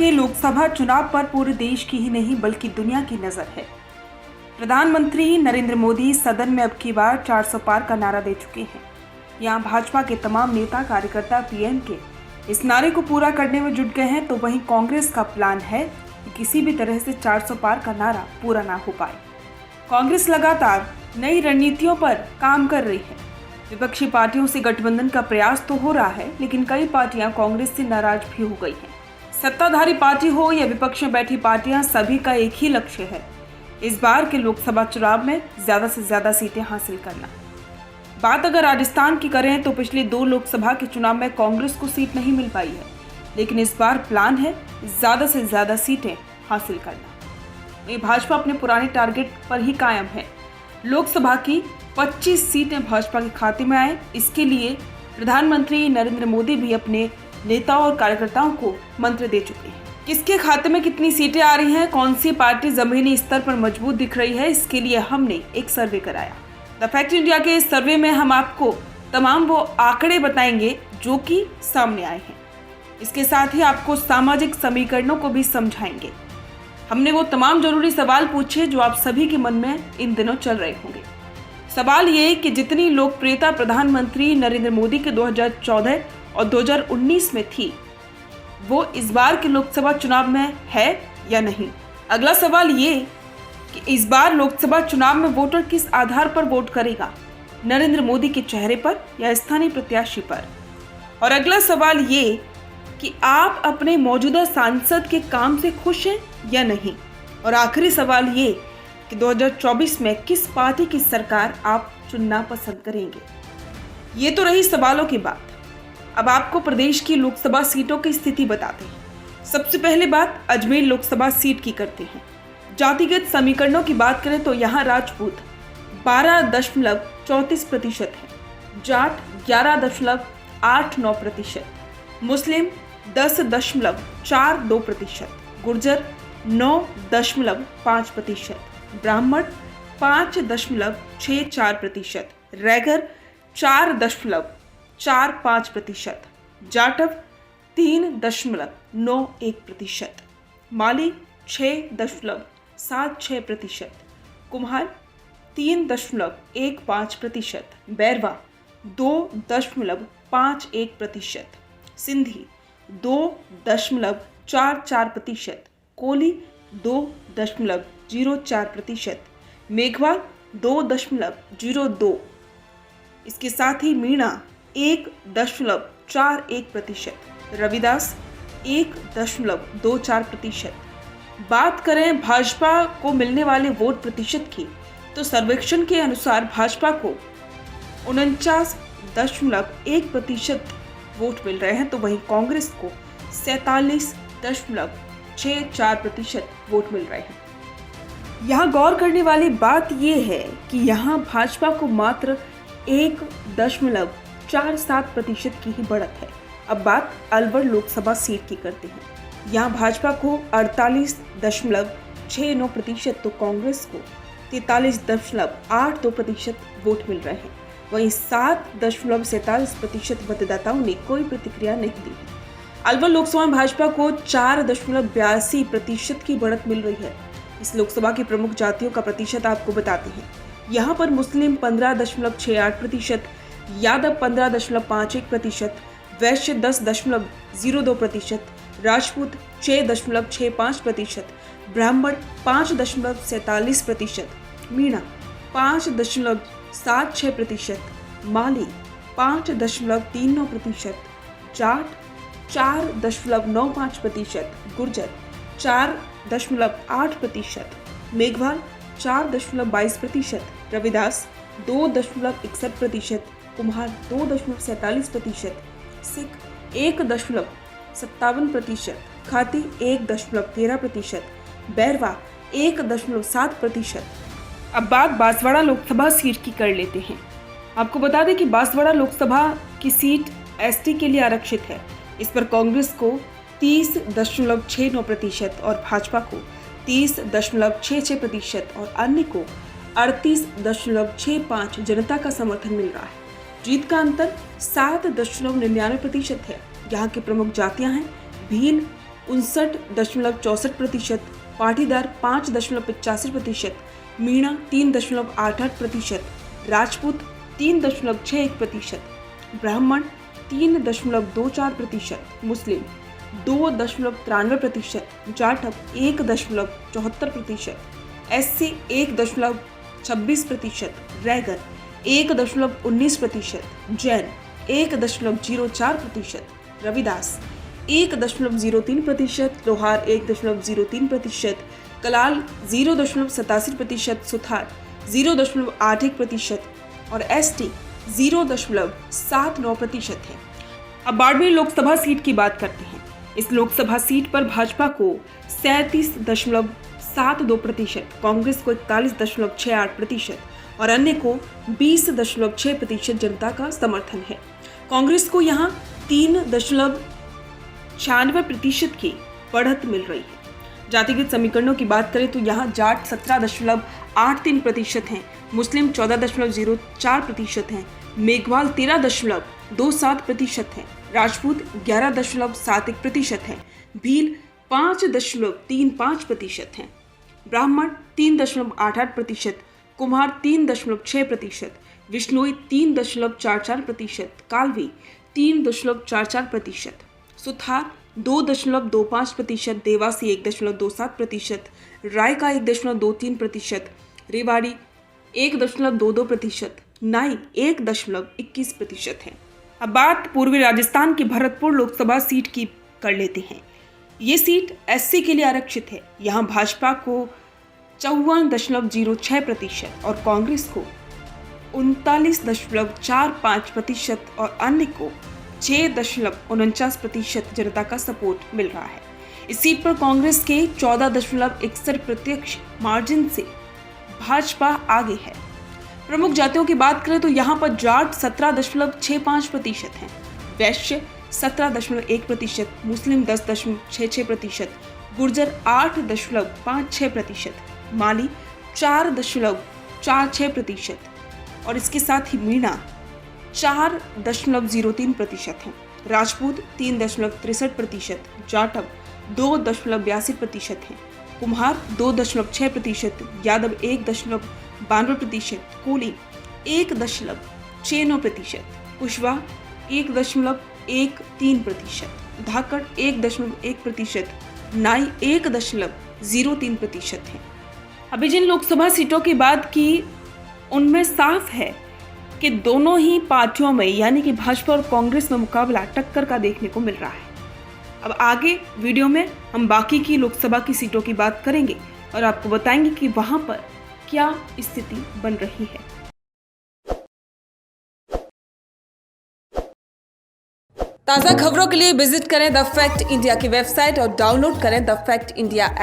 के लोकसभा चुनाव पर पूरे देश की ही नहीं बल्कि दुनिया की नजर है। प्रधानमंत्री नरेंद्र मोदी सदन में अब की बार 400 पार का नारा दे चुके हैं। यहाँ भाजपा के तमाम नेता कार्यकर्ता पीएम के इस नारे को पूरा करने में जुट गए हैं, तो वहीं कांग्रेस का प्लान है कि किसी भी तरह से 400 पार का नारा पूरा ना हो पाए। कांग्रेस लगातार नई रणनीतियों पर काम कर रही है। विपक्षी पार्टियों से गठबंधन का प्रयास तो हो रहा है, लेकिन कई पार्टियां कांग्रेस से नाराज भी हो गई हैं। सत्ताधारी पार्टी हो या विपक्ष में बैठी पार्टियां, सभी का एक ही लक्ष्य है, इस बार के लोकसभा चुनाव में ज्यादा से ज्यादा सीटें हासिल करना। बात अगर राजस्थान की करें तो पिछले 2 लोकसभा के चुनाव में कांग्रेस को सीट नहीं मिल पाई है, लेकिन इस बार प्लान है ज्यादा से ज्यादा सीटें हासिल करना। वहीं भाजपा अपने पुराने टारगेट पर ही कायम है। लोकसभा की 25 सीटें भाजपा के खाते में आए, इसके लिए प्रधानमंत्री नरेंद्र मोदी भी अपने नेताओं और कार्यकर्ताओं को मंत्र दे चुके हैं। किसके खाते में कितनी सीटें आ रही हैं, कौन सी पार्टी जमीनी स्तर पर मजबूत दिख रही है, इसके लिए हमने एक सर्वे कराया। द फैक्ट इंडिया के इस सर्वे में हम आपको तमाम वो आंकड़े बताएंगे जो कि सामने आए हैं। इसके साथ ही आपको सामाजिक समीकरणों को भी समझाएंगे। हमने वो तमाम जरूरी सवाल पूछे जो आप सभी के मन में इन दिनों चल रहे होंगे। सवाल ये कि जितनी लोकप्रियता प्रधानमंत्री नरेंद्र मोदी के 2014 और 2019 में थी, वो इस बार के लोकसभा चुनाव में है या नहीं। अगला सवाल ये कि इस बार लोकसभा चुनाव में वोटर किस आधार पर वोट करेगा, नरेंद्र मोदी के चेहरे पर या स्थानीय प्रत्याशी पर। और अगला सवाल ये कि आप अपने मौजूदा सांसद के काम से खुश हैं या नहीं। और आखिरी सवाल ये कि 2024 में किस पार्टी की सरकार आप चुनना पसंद करेंगे। ये तो रही सवालों की बात। अब आपको प्रदेश की लोकसभा सीटों की स्थिति बताते हैं। सबसे पहले बात अजमेर लोकसभा सीट की करते हैं। जातिगत समीकरणों की बात करें तो यहाँ राजपूत 12.34% है, जाट 11.89%, मुस्लिम 10.42%, गुर्जर 9.5%, ब्राह्मण 5.64%, रैगर 4.45%, जाटव 3.91%, माली 6.76%, कुम्हार 3.15%, बैरवा 2.51%, सिंधी 2.44%, कोली 2.04%, मेघवाल 2.02%। इसके साथ ही मीणा 1.41%, रविदास 1.24%। बात करें भाजपा को मिलने वाले वोट प्रतिशत की तो सर्वेक्षण के अनुसार भाजपा को 49.1% वोट मिल रहे हैं, तो वहीं कांग्रेस को 47.64% वोट मिल रहे हैं। यहाँ गौर करने वाली बात यह है कि यहाँ भाजपा को मात्र 1.47% की ही बढ़त है। अब बात अलवर लोकसभा सीट की करते हैं। यहाँ भाजपा को 48.69% तो कांग्रेस को 43.82% वोट मिल रहे हैं। वहीं 7.47% मतदाताओं ने कोई प्रतिक्रिया नहीं दी है। अलवर लोकसभा में भाजपा को 4.82% की बढ़त मिल रही है। इस लोकसभा की प्रमुख जातियों का प्रतिशत आपको बताते हैं। यहाँ पर मुस्लिम 15.68%, यादव 15.51%, वैश्य 10.02%, राजपूत 6.65%, ब्राह्मण 5.47%, मीणा 5.76%, माली 5.39%, जाट 4.95%, गुर्जर 4.8%, मेघवाल 4.22%, रविदास 2.61%, कुम्हार 2.47%, सिख 1.57%, खाती 1.13%, बैरवा 1.7%। अब बात बांसवाड़ा लोकसभा सीट की कर लेते हैं। आपको बता दें कि बांसवाड़ा लोकसभा की सीट एसटी के लिए आरक्षित है। इस पर कांग्रेस को 30.69% और भाजपा को 30.66% और अन्य को 38.65% जनता का समर्थन मिल रहा है। जीत का अंतर 7.99% है। यहाँ की प्रमुख जातियां हैं भील 59.64%, पाटीदार 5.85%, मीणा 3.88%, राजपूत 3.61%, ब्राह्मण 3.24%, मुस्लिम 2.93%, जाटव 1.74%, SC 1.26%, रैगर 1.19%, जैन 1.04%, रविदास 1.03%, लोहार 1.03%, कलाल 0.87%, सुथार 0.81% और ST 0.79% है। अब बाड़मेर लोकसभा सीट की बात करते हैं। इस लोकसभा सीट पर भाजपा को 37.72%, कांग्रेस को 41.68% और अन्य को 20.6% जनता का समर्थन है। कांग्रेस को यहाँ 3.96% की बढ़त मिल रही है। जातिगत समीकरणों की बात करें तो यहाँ जाट 17.83% हैं, मुस्लिम 14.04% हैं, मेघवाल 13.27% हैं, राजपूत 11.71% हैं, भील 5.35% हैं, ब्राह्मण 3.88%, कुम्हार 3.6%, विष्णोई 3.44%, कालवी 3.44%, सुथार 2.25%, देवासी 1.27%, रायका 1.23%, रेवाड़ी 1.22%, नाई 1.21% है। अब बात पूर्वी राजस्थान की भरतपुर लोकसभा सीट की कर लेते हैं। ये सीट SC के लिए आरक्षित है। यहाँ भाजपा को 54.06% और कांग्रेस को 39.45% और अन्य को 6.49% जनता का सपोर्ट मिल रहा है। इस सीट पर कांग्रेस के 14.61 प्रत्यक्ष मार्जिन से भाजपा आगे है। प्रमुख जातियों की बात करें तो यहाँ पर जाट 17.65% हैं, वैश्य 17.1%, मुस्लिम 10.66%, गुर्जर 8.56%, माली 4.46% और इसके साथ ही मीणा 4.03% है, राजपूत 3.63%, जाटव 2.82% है, कुम्हार 2.6%, यादव 1.92%, कोली 1.96%, कुशवाहा 1.13%, धाकड़ 1.1%, नाई 1.03% है। अभी जिन लोकसभा सीटों की बात की उनमें साफ है कि दोनों ही पार्टियों में यानी कि भाजपा और कांग्रेस में मुकाबला टक्कर का देखने को मिल रहा है। अब आगे वीडियो में हम बाकी की लोकसभा की सीटों की बात करेंगे और आपको बताएंगे कि वहां पर क्या स्थिति बन रही है। ताज़ा खबरों के लिए विजिट करें द फैक्ट इंडिया की वेबसाइट और डाउनलोड करें द फैक्ट इंडिया ऐप।